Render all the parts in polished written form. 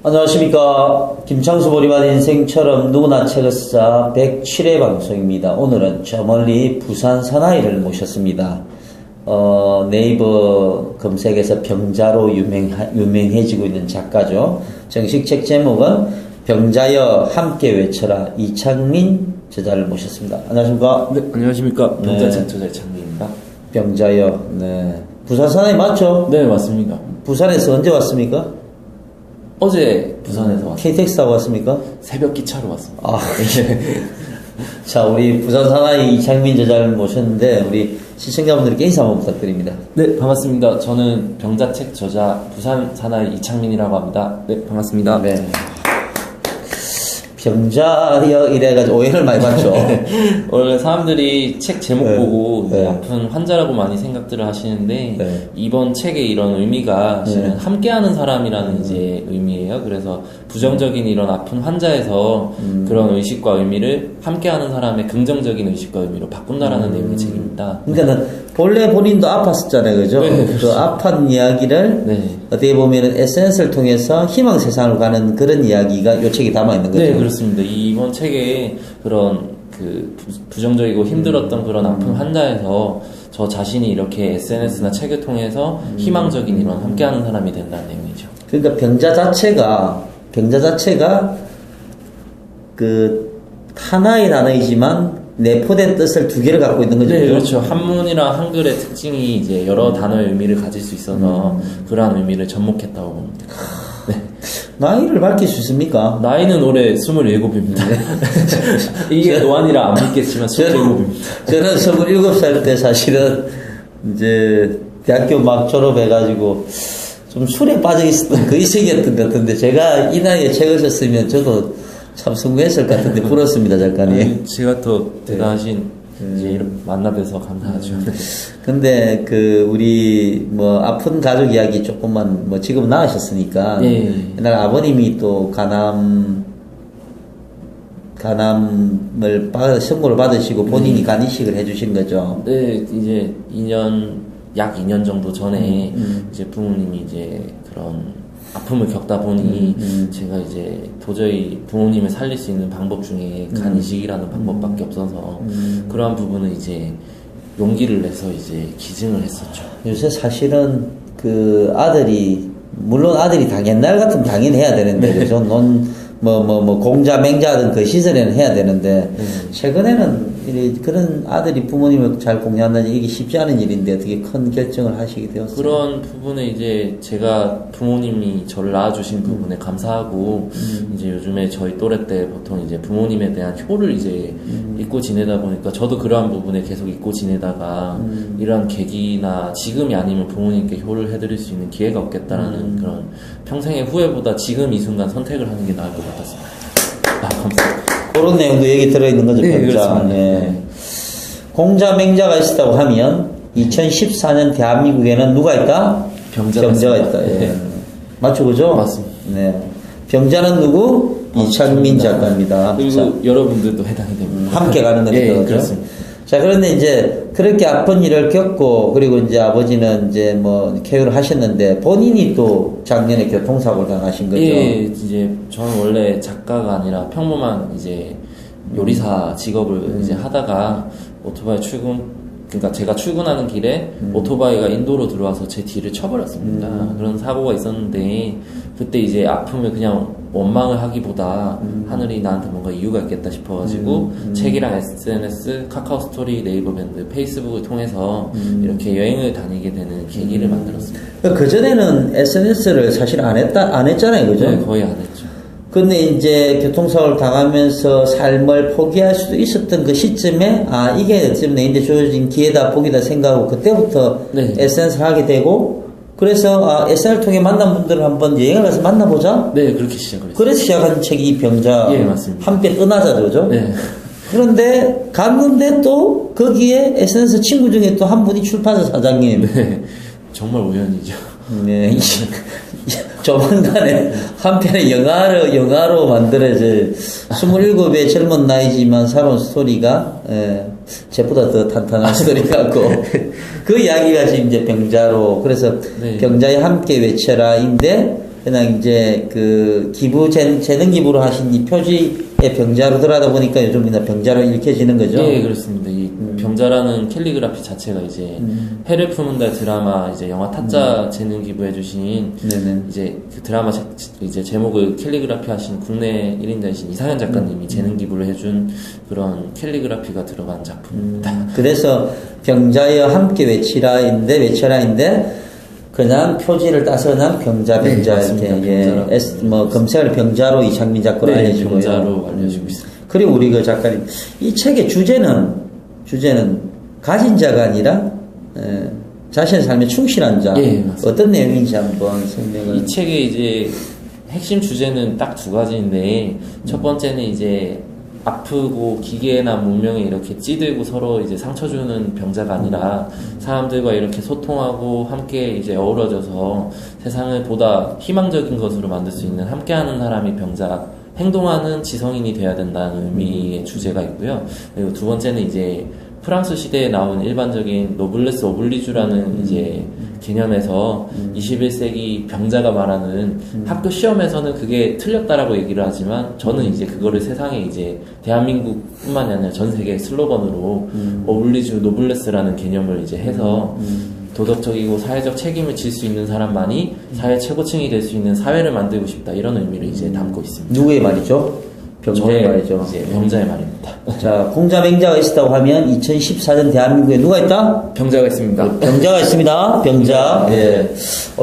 안녕하십니까. 김창수 보리만 인생처럼 누구나 책을 쓰자 107회 방송입니다. 오늘은 저 멀리 부산 사나이를 모셨습니다. 네이버 검색에서 병자로 유명해지고 있는 작가죠. 정식 책 제목은 병자여 함께 외쳐라, 이창민 저자를 모셨습니다. 안녕하십니까. 네, 안녕하십니까. 병자책 저자 이창민입니다. 병자여. 네. 부산 사나이 맞죠? 네, 맞습니다. 부산에서 언제 왔습니까? 어제 부산에서 왔습니다. KTX 타고 왔습니까? 새벽 기차로 왔습니다. 아, 예. 자, 우리 부산 사나이 이창민 저자를 모셨는데, 우리 시청자분들께 인사 한번 부탁드립니다. 네, 반갑습니다. 저는 병자책 저자 부산 사나이 이창민이라고 합니다. 네, 반갑습니다. 네. 병자여 이래가지고 오해를 많이 받죠. 원래 사람들이 책 제목 네. 보고 이제 네. 아픈 환자라고 많이 생각들을 하시는데 네. 이번 책의 이런 의미가 실은 함께하는 사람이라는 이제 의미예요. 그래서 부정적인 이런 아픈 환자에서 그런 의식과 의미를 함께하는 사람의 긍정적인 의식과 의미로 바꾼다라는 내용의 책입니다. 그러니까는 본래 본인도 아팠었잖아요, 그죠? 네, 그 그렇죠. 아픈 이야기를 네. 어떻게 보면은 SNS를 통해서 희망 세상으로 가는 그런 이야기가 이 책에 담아 있는 거죠. 네, 그렇습니다. 이번 책에 그런 그 부정적이고 힘들었던 그런 아픈 환자에서 저 자신이 이렇게 SNS나 책을 통해서 희망적인 이런 함께하는 사람이 된다는 내용이죠. 그러니까 병자 자체가 그 하나의 단어이지만 내포된 뜻을 두 개를 갖고 있는 거죠. 네, 그렇죠. 한문이랑 한글의 특징이 이제 여러 단어의 의미를 가질 수 있어서 그러한 의미를 접목했다고 봅니다. 네. 나이를 밝힐 수 있습니까? 나이는 올해 27입니다. 이게 노안이라 안 믿겠지만 27입니다. 저는 27살 때 사실은 이제 대학교 막 졸업해가지고 좀 술에 빠져 있었던 그 시기였던 것 같은데, 제가 이 나이에 책을 썼으면 저도 참 성공했을 것 같은데 부럽습니다, 작가님. 아니, 제가 더 대단하신 이제 이런 만나뵈서 감사하죠. 근데 그우리 아픈 가족 이야기 조금만 지금 나으셨으니까, 예. 옛날 아버님이 또 간암을 선고를 받으시고 본인이 간 이식을 해주신 거죠. 네, 이제 약 2년 정도 전에 이제 부모님이 이제 그런 아픔을 겪다 보니 제가 이제 도저히 부모님을 살릴 수 있는 방법 중에 간 이식이라는 방법밖에 없어서 그러한 부분을 이제 용기를 내서 이제 기증을 했었죠. 요새 사실은 그 물론 아들이 옛날 같으면 당연히 해야 되는데, 그죠? 공자, 맹자든 그 시절에는 해야 되는데, 최근에는 그런 아들이 부모님을 잘 공략한다니 이게 쉽지 않은 일인데 어떻게 큰 결정을 하시게 되었어요? 그런 부분에 이제 제가 부모님이 저를 낳아주신 부분에 감사하고, 이제 요즘에 저희 또래 때 보통 이제 부모님에 대한 효를 이제 잊고 지내다 보니까 저도 그러한 부분에 계속 잊고 지내다가 이러한 계기나 지금이 아니면 부모님께 효를 해드릴 수 있는 기회가 없겠다라는 그런 평생의 후회보다 지금 이 순간 선택을 하는 게 나을 것 같았습니다. 감사합니다. 그런 내용도 얘기 들어있는 거죠, 네, 병자. 그렇습니다. 네. 공자, 맹자가 있었다고 하면 2014년 대한민국에는 누가 있다? 병자가 있다. 예. 네. 맞죠, 그죠? 맞습니다. 네. 병자는 누구? 이창민 작가입니다. 그리고 자, 여러분들도 해당이 됩니다. 함께 가는 거니까. 예, 그죠? 그렇습니다. 자, 그런데 이제 그렇게 아픈 일을 겪고, 그리고 이제 아버지는 이제 쾌유를 하셨는데, 본인이 또 작년에 교통사고를 당하신 거죠. 예, 이제 저는 원래 작가가 아니라 평범한 이제 요리사 직업을 이제 하다가 오토바이 그러니까 제가 출근하는 길에 오토바이가 인도로 들어와서 제 뒤를 쳐버렸습니다. 그런 사고가 있었는데, 그때 이제 아픔을 그냥 원망을 하기보다 하늘이 나한테 뭔가 이유가 있겠다 싶어가지고 책이랑 SNS, 카카오 스토리, 네이버 밴드, 페이스북을 통해서 이렇게 여행을 다니게 되는 계기를 만들었습니다. 그전에는 SNS를 사실 안 했잖아요, 그죠? 네, 거의 안 했죠. 근데 이제 교통사고를 당하면서 삶을 포기할 수도 있었던 그 시점에, 이게 어쩌면 내인데 주어진 기회다, 복이다 생각하고 그때부터 네. SNS를 하게 되고, 그래서 SNS를 통해 만난 분들을 한번 여행을 가서 만나보자? 네, 그렇게 시작을 했어요. 그래서 시작한 책이 이 병자. 예, 맞습니다. 함께 떠나자죠, 그죠? 네. 그런데 갔는데 또 거기에 SNS 친구 중에 또 한 분이 출판사 사장님. 네. 정말 우연이죠. 네. 조만간에 한 편의 영화로 만들어질 27의 젊은 나이지만 살아온 스토리가, 쟤보다 더 탄탄한 스토리 같고, 그 이야기가 지금 이제 병자로, 그래서 네. 병자에 함께 외쳐라인데, 그냥 이제 그 재능 기부로 하신 이 표지의 병자로 들어가다 보니까 요즘 그냥 병자로 읽혀지는 거죠? 네, 그렇습니다. 이 병자라는 캘리그라피 자체가 이제 해를 품은 달 드라마 이제 영화 타짜 재능 기부해주신 네네. 이제 그 드라마 이제 제목을 캘리그라피 하신 국내 1인자이신 이상현 작가님이 재능 기부를 해준 그런 캘리그라피가 들어간 작품입니다. 그래서 병자여 함께 외쳐라인데 그냥 표지를 따서 그냥 병자 네, 이렇게 맞습니다. 뭐 검색을 병자로 이창민 작가로 네, 알려지고요. 병자로 알려지고 있습니다. 그리고 우리 그 작가님 이 책의 주제는 가진 자가 아니라 자신의 삶에 충실한 자. 예, 맞습니다. 어떤 내용인지 한번 설명을. 이 책의 이제 핵심 주제는 딱 두 가지인데 첫 번째는 이제 아프고 기계나 문명에 이렇게 찌들고 서로 이제 상처 주는 병자가 아니라 사람들과 이렇게 소통하고 함께 이제 어우러져서 세상을 보다 희망적인 것으로 만들 수 있는 함께하는 사람이 병자, 행동하는 지성인이 돼야 된다는 의미의 주제가 있고요. 그리고 두 번째는 이제 프랑스 시대에 나온 일반적인 노블레스 오블리주라는 이제 개념에서 21세기 병자가 말하는 학교 시험에서는 그게 틀렸다라고 얘기를 하지만 저는 이제 그거를 세상에 이제 대한민국뿐만이 아니라 전 세계 슬로건으로 오블리주 노블레스라는 개념을 이제 해서 도덕적이고 사회적 책임을 질 수 있는 사람만이 사회 최고층이 될 수 있는 사회를 만들고 싶다 이런 의미를 이제 담고 있습니다. 누구의 말이죠? 병자의 말이죠. 이제 병자의 말입니다. 자, 공자맹자가 있었다고 하면 2014년 대한민국에 누가 있다? 병자가 있습니다. 병자가 있습니다. 병자. 예.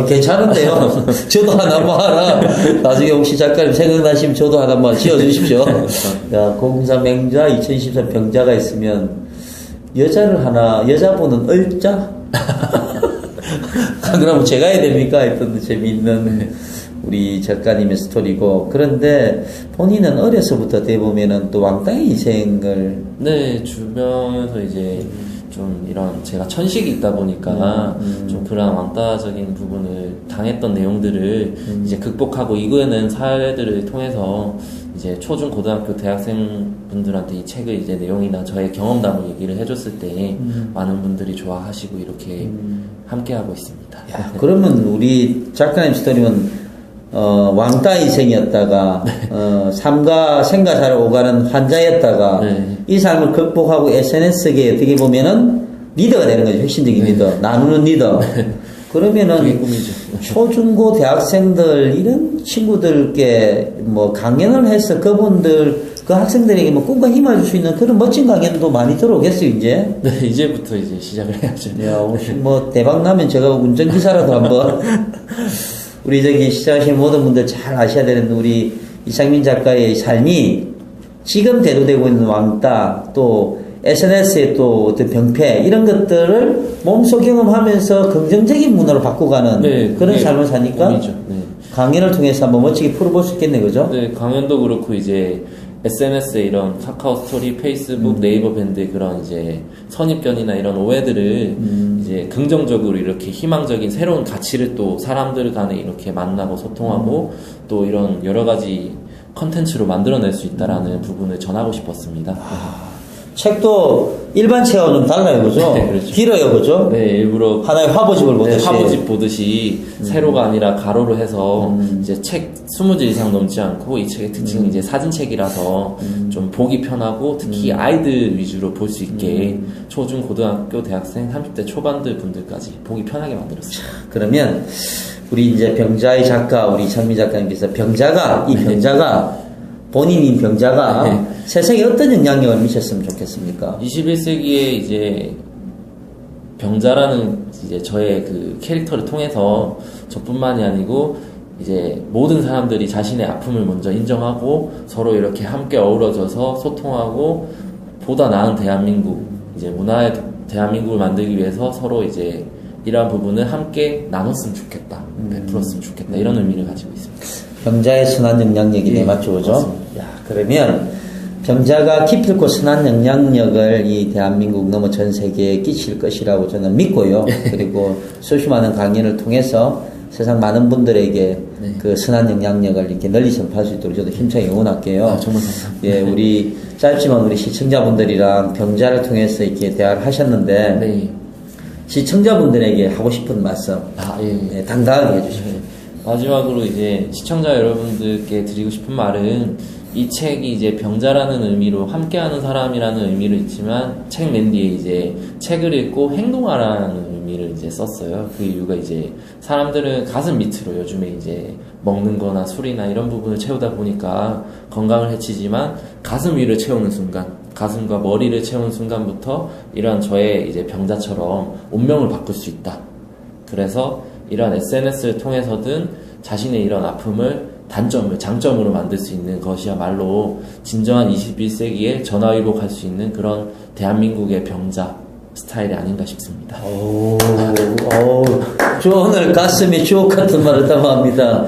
괜찮은데요. 저도 하나 나중에 혹시 작가님 생각나시면 저도 하나 지어주십시오. 자, 공자맹자 2014 병자가 있으면 여자분은 을자? 그럼 제가 해야 됩니까? 했던 재미있는 우리 작가님의 스토리고. 그런데 본인은 어려서부터 대보면은 또 왕따의 인생을. 네, 주변에서 이제 좀 이런 제가 천식이 있다 보니까 좀 그런 왕따적인 부분을 당했던 내용들을 이제 극복하고 이거는 사례들을 통해서 이제 초중 고등학교 대학생 분들한테 이 책을 이제 내용이나 저의 경험담을 얘기를 해줬을 때 많은 분들이 좋아하시고 이렇게 함께하고 있습니다. 야, 그러면 우리 작가님 스토리는 왕따 인생이었다가 삶과 생과 사를 오가는 환자였다가 네. 이 삶을 극복하고 SNS계에 어떻게 보면은 리더가 되는 거죠. 혁신적인 리더, 나누는 리더. 그러면은 그게 꿈이죠. 초중고 대학생들 이런 친구들께 뭐 강연을 해서 그 학생들에게 뭐 꿈과 힘을 줄 수 있는 그런 멋진 강연도 많이 들어오겠어요, 이제. 네, 이제부터 이제 시작을 해야죠. 야, 혹시 뭐 대박 나면 제가 운전기사라도 한번 우리 시청하시는 모든 분들 잘 아셔야 되는 우리 이창민 작가의 삶이 지금 대두되고 있는 왕따 또 SNS의 또 어떤 병폐 이런 것들을 몸소 경험하면서 긍정적인 문화로 바꿔가는 네, 그런 삶을 사니까 꿈이죠. 네. 강연을 통해서 한번 멋지게 풀어볼 수 있겠네, 그죠? 네, 강연도 그렇고 이제 SNS에 이런 카카오 스토리, 페이스북, 네이버 밴드 그런 이제 선입견이나 이런 오해들을 이제 긍정적으로 이렇게 희망적인 새로운 가치를 또 사람들 간에 이렇게 만나고 소통하고 또 이런 여러 가지 컨텐츠로 만들어낼 수 있다라는 부분을 전하고 싶었습니다. 책도 일반 책하고 좀 달라요, 그죠? 네, 그렇죠. 길어요, 그죠? 네, 일부러 하나의 화보집을 보듯이. 화보집 보듯이 세로가 아니라 가로로 해서 이제 책 20질 이상 넘지 않고 이 책의 특징은 이제 사진책이라서 좀 보기 편하고 특히 아이들 위주로 볼 수 있게 초중 고등학교 대학생 30대 초반들 분들까지 보기 편하게 만들었습니다. 그러면 우리 이제 병자의 작가 우리 이창민 작가님께서 병자가 본인인 병자가 네. 세상에 어떤 영향력을 미쳤으면 좋겠습니까? 21세기에 이제 병자라는 이제 저의 그 캐릭터를 통해서 저뿐만이 아니고 이제 모든 사람들이 자신의 아픔을 먼저 인정하고 서로 이렇게 함께 어우러져서 소통하고 보다 나은 대한민국 이제 문화의 대한민국을 만들기 위해서 서로 이제 이러한 부분을 함께 나눴으면 좋겠다, 베풀었으면 좋겠다 이런 의미를 가지고 있습니다. 병자의 선한 영향력이네, 예, 맞죠, 그죠? 맞습니다. 야, 그러면 병자가 기필코 선한 영향력을 이 대한민국 넘어 전 세계에 끼칠 것이라고 저는 믿고요. 그리고 수십 많은 강연을 통해서 세상 많은 분들에게 그 선한 영향력을 이렇게 널리 전파할 수 있도록 저도 힘차게 응원할게요. 아, 정말 감사합니다. 예, 우리 짧지만 우리 시청자분들이랑 병자를 통해서 이렇게 대화를 하셨는데 네. 시청자분들에게 하고 싶은 말씀 아, 예. 당당하게 해주시면. 마지막으로 이제 시청자 여러분들께 드리고 싶은 말은 이 책이 이제 병자라는 의미로 함께하는 사람이라는 의미를 있지만 책 맨 뒤에 이제 책을 읽고 행동하라는 의미를 이제 썼어요. 그 이유가 이제 사람들은 가슴 밑으로 요즘에 이제 먹는 거나 술이나 이런 부분을 채우다 보니까 건강을 해치지만 가슴 위를 채우는 순간, 가슴과 머리를 채우는 순간부터 이러한 저의 이제 병자처럼 운명을 바꿀 수 있다. 그래서 이런 SNS를 통해서든 자신의 이런 아픔을 단점을 장점으로 만들 수 있는 것이야말로 진정한 21세기에 전화위복할 수 있는 그런 대한민국의 병자 스타일이 아닌가 싶습니다. 저 오늘 가슴에 주옥 같은 말을 담아합니다.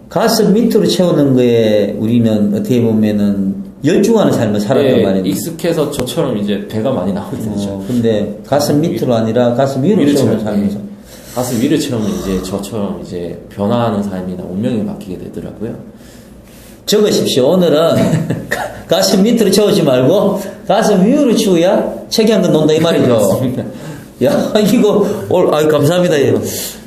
가슴 밑으로 채우는 거에 우리는 어떻게 보면은 열중하는 삶을 살았단 말입니다. 익숙해서 저처럼 이제 배가 많이 나오게 되죠. 근데 가슴 밑으로 아니라 가슴 위로 채우는 삶에서. 가슴 위를 채우면 이제 저처럼 이제 변화하는 삶이나 운명이 바뀌게 되더라고요. 적으십시오. 오늘은 가슴 밑으로 채우지 말고 가슴 위로 채워야 책이 한 권 논다 이 말이죠. 맞습니다. 야, 이거, 감사합니다.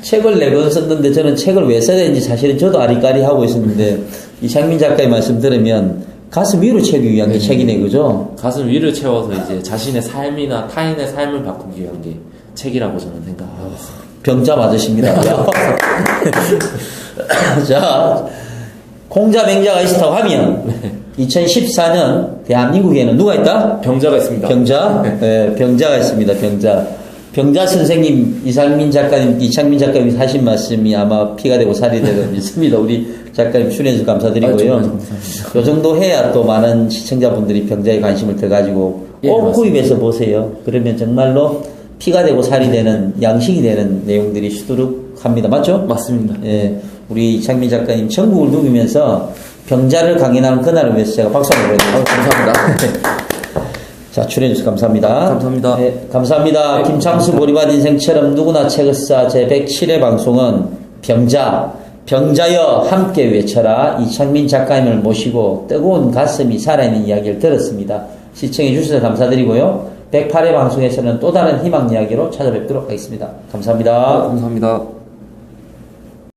책을 4권 썼는데 저는 책을 왜 써야 되는지 사실은 저도 아리까리 하고 있었는데 이창민 작가의 말씀 들으면 가슴 위로 채우기 위한 게 책이네, 그죠? 가슴 위를 채워서 이제 자신의 삶이나 타인의 삶을 바꾸기 위한 게 책이라고 저는 생각하고 있습니다. 병자 맞으십니다. 자, 공자 맹자가 있었다고 하면 2014년 대한민국에는 누가 있다? 병자가 있습니다. 병자? 네, 병자가 있습니다. 병자. 병자 선생님, 이창민 작가님 하신 말씀이 아마 피가 되고 살이 되고 믿습니다. 우리 작가님 출연해주셔서 감사드리고요. 요 정도 해야 또 많은 시청자분들이 병자에 관심을 더 가지고 꼭 구입해서 보세요. 그러면 정말로 피가 되고 살이 되는, 양식이 되는 내용들이 수두룩합니다. 맞죠? 맞습니다. 예. 우리 이창민 작가님 전국을 누비면서 병자를 강연하는 그날을 위해서 제가 박수 한번 보내드립니다. 감사합니다. 자, 출연해주셔서 감사합니다. 감사합니다. 네, 감사합니다. 네, 김창수 보리밭 인생처럼 누구나 책을 써 제107회 방송은 병자여 함께 외쳐라. 이창민 작가님을 모시고 뜨거운 가슴이 살아있는 이야기를 들었습니다. 시청해 주셔서 감사드리고요. 108회 방송에서는 또 다른 희망 이야기로 찾아뵙도록 하겠습니다. 감사합니다. 감사합니다.